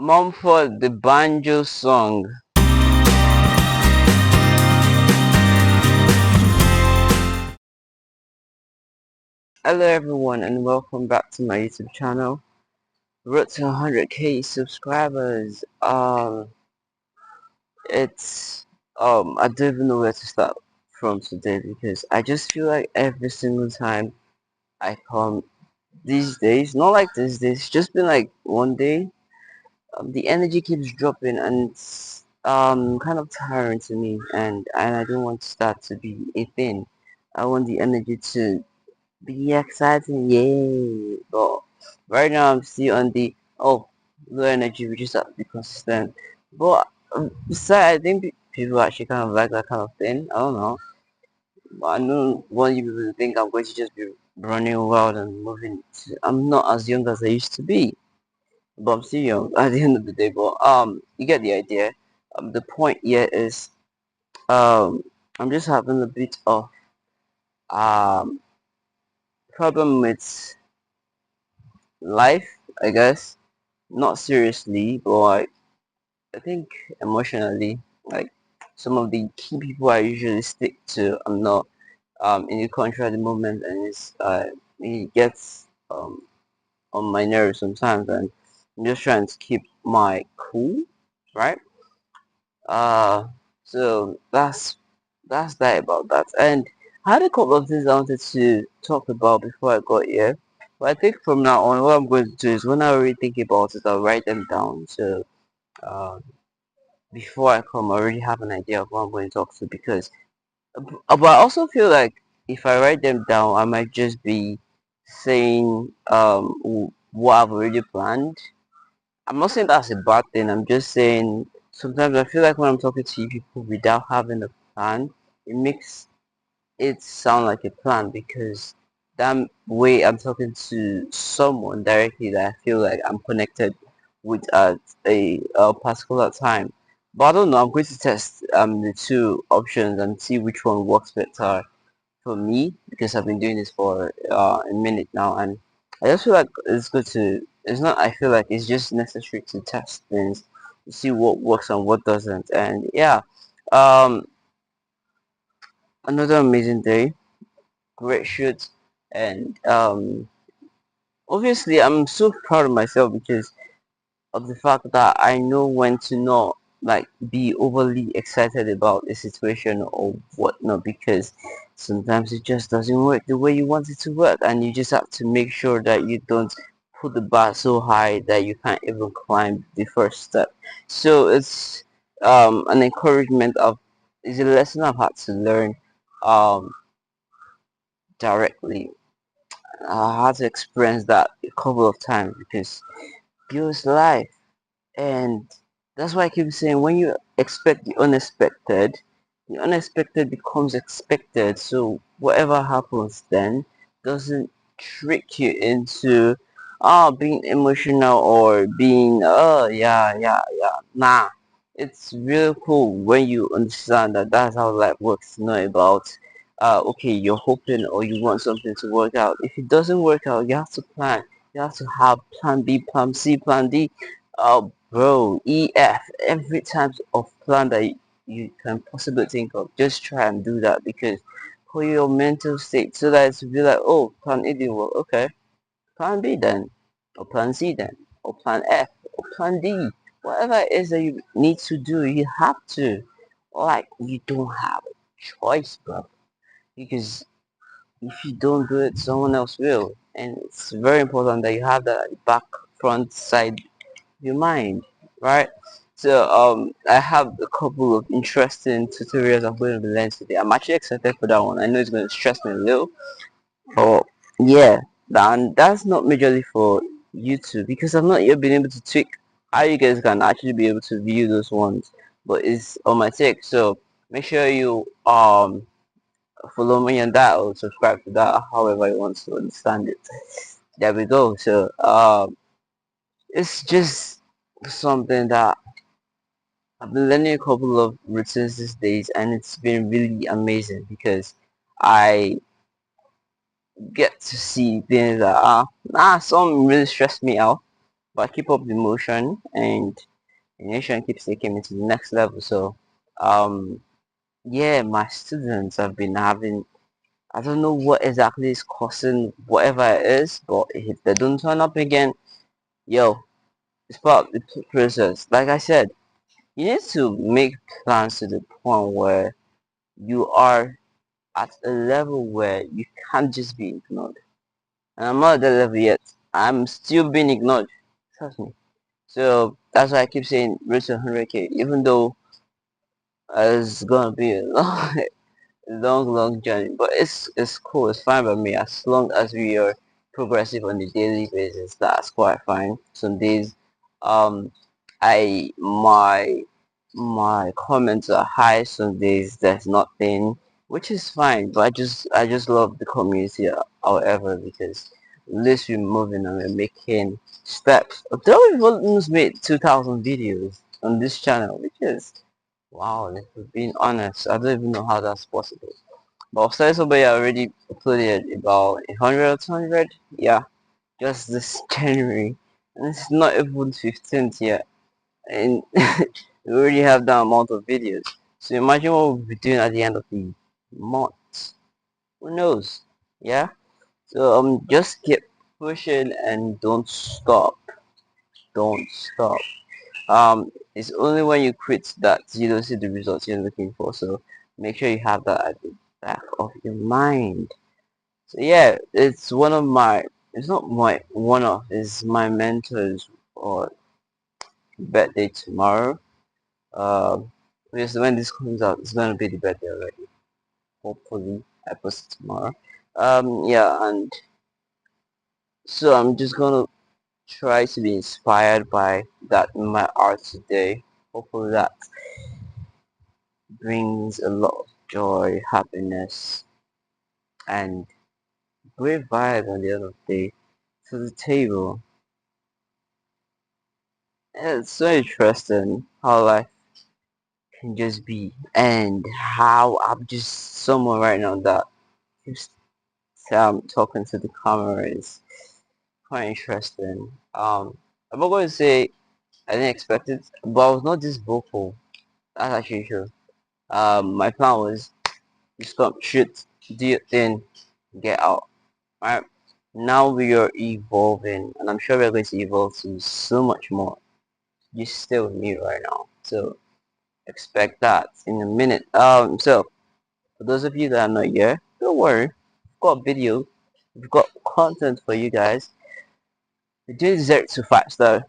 Mumford, the Banjo song. Hello everyone and welcome back to my YouTube channel. Road to 100k subscribers. It's I don't even know where to start from today because I just feel like every single time I come these days, not like these days, it's just been like one day, the energy keeps dropping and it's kind of tiring to me, and I don't want that to be a thing. I want the energy to be exciting, yay! But right now I'm still on the low energy, which is have to be consistent. But besides, I think people actually kind of like that kind of thing. I don't know, but I don't want you people to think I'm going to just be running wild and moving. I'm not as young as I used to be, but I'm still young at the end of the day. But you get the idea. The point here is I'm just having a bit of um problem with life, I guess. Not seriously, but like, I think emotionally, like some of the key people I usually stick to, I'm not in the country at the moment, and it gets on my nerves sometimes, and I'm just trying to keep my cool, right? Uh, so that's that about that. And I had a couple of things I wanted to talk about before I got here. But I think from now on, what I'm going to do is when I already think about it, I'll write them down. So uh, before I come, I already have an idea of what I'm going to talk to. Because, but I also feel like if I write them down, I might just be saying what I've already planned. I'm not saying that's a bad thing. I'm just saying sometimes I feel like when I'm talking to you people without having a plan, it makes it sound like a plan because that way I'm talking to someone directly that I feel like I'm connected with at a particular time. But I don't know. I'm going to test the two options and see which one works better for me because I've been doing this for a minute now, and I just feel like it's good to. It's not. I feel like it's just necessary to test things, to see what works and what doesn't, and yeah. Um, another amazing day, great shoot, and obviously I'm so proud of myself because of the fact that I know when to not like be overly excited about a situation or whatnot because sometimes it just doesn't work the way you want it to work, and you just have to make sure that you don't put the bar so high that you can't even climb the first step. So it's an encouragement of is a lesson I've had to learn um directly. I had to experience that a couple of times because Bill's life. And that's why I keep saying when you expect the unexpected becomes expected. So whatever happens then doesn't trick you into being emotional or being yeah. Nah. It's real cool when you understand that that's how life works. It's not about okay, you're hoping or you want something to work out. If it doesn't work out, you have to plan. You have to have plan B, plan C, plan D. Bro, EF, every type of plan that you can possibly think of, just try and do that because for your mental state, so that it's be like, oh, plan A didn't work, okay, plan B then, or plan C then, or plan F, or plan D, whatever it is that you need to do, you have to, like, you don't have a choice, bro, because if you don't do it, someone else will, and it's very important that you have that at the back, front, side your mind, right? So I have a couple of interesting tutorials I'm going to be learning today. I'm actually excited for that one. I know it's going to stress me a little, but yeah, and that's not majorly for YouTube because I've not yet been able to tweak how you guys can actually be able to view those ones, but it's on my take. So make sure you follow me on that or subscribe to that, however you want to understand it. There we go. So it's just something that I've been learning a couple of routines these days, and it's been really amazing because I get to see things that some really stress me out, but keep up the motion, and the nation keeps taking me to the next level. So, um, yeah, my students have been having. I don't know what exactly is causing whatever it is, but if they don't turn up again, yo, it's part of the process. Like I said, you need to make plans to the point where you are at a level where you can't just be ignored. And I'm not at that level yet. I'm still being ignored. Trust me. So that's why I keep saying reach to 100k, even though it's gonna be a long journey. But it's cool. It's fine by me as long as we are progressive on a daily basis. That's quite fine. Some days, I my comments are high. Some days there's nothing, which is fine. But I just love the community, however, because at least we're moving and we're making steps. Although we've almost made 2,000 videos on this channel, which is wow. If we're being honest, I don't even know how that's possible. But Study Sober already uploaded about 100 or 200. Yeah, just this January, and it's not even 15th yet, and we already have that amount of videos. So imagine what we'll be doing at the end of the month. Who knows? Yeah. So just keep pushing and don't stop. Don't stop. It's only when you quit that you don't see the results you're looking for. So make sure you have that at the back of your mind. So yeah, it's one of my. It's not my one of. It's my mentor's or birthday tomorrow. Because when this comes out, it's gonna be the birthday already. Hopefully, I post it tomorrow. Yeah, and so I'm just gonna try to be inspired by that in my art today. Hopefully, that brings a lot of joy, happiness, and great vibe on the end of the day to the table. And it's so interesting how life can just be, and how I'm just someone right now that just talking to the camera is quite interesting. I'm not going to say I didn't expect it, but I was not this vocal. That's actually true. My plan was just come shoot, do your thing, get out. Right now we are evolving, and I'm sure we're going to evolve to so much more. You're still new right now, so expect that in a minute. So for those of you that are not here, don't worry. We've got video, we've got content for you guys. We do 0 to 5 star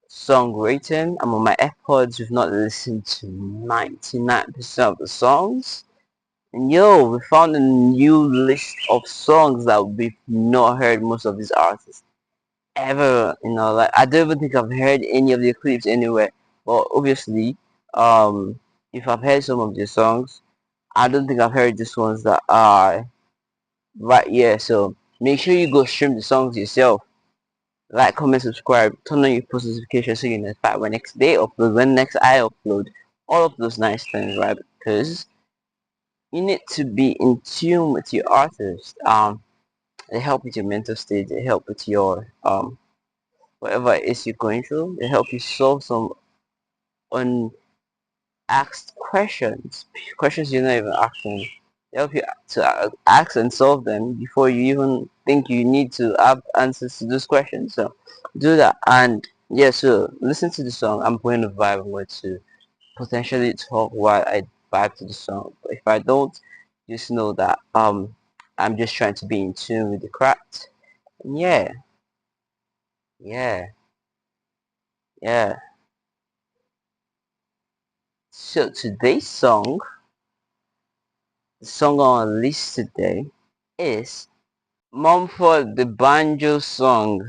song rating. I'm on my AirPods. We've not listened to 99% of the songs. And yo, we found a new list of songs that we've not heard most of these artists ever. Like I don't even think I've heard any of their clips anywhere. But obviously, um, if I've heard some of their songs, I don't think I've heard these ones that are right here. So make sure you go stream the songs yourself. Like, comment, subscribe, turn on your post notifications so you notify when next they upload, when next I upload, all of those nice things, right? Because you need to be in tune with your artist. They help with your mental state. They help with your whatever it is you're going through. They help you solve some asked questions, questions you're not even asking. They help you to ask and solve them before you even think you need to have answers to those questions. So do that. And yeah, so listen to the song. I'm going to vibe with to potentially talk while I vibe to the song. But if I don't, just know that I'm just trying to be in tune with the craft. And yeah, yeah, yeah. So today's song, the song on our list today is Mumford, the Banjo song.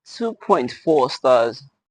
2.4 stars.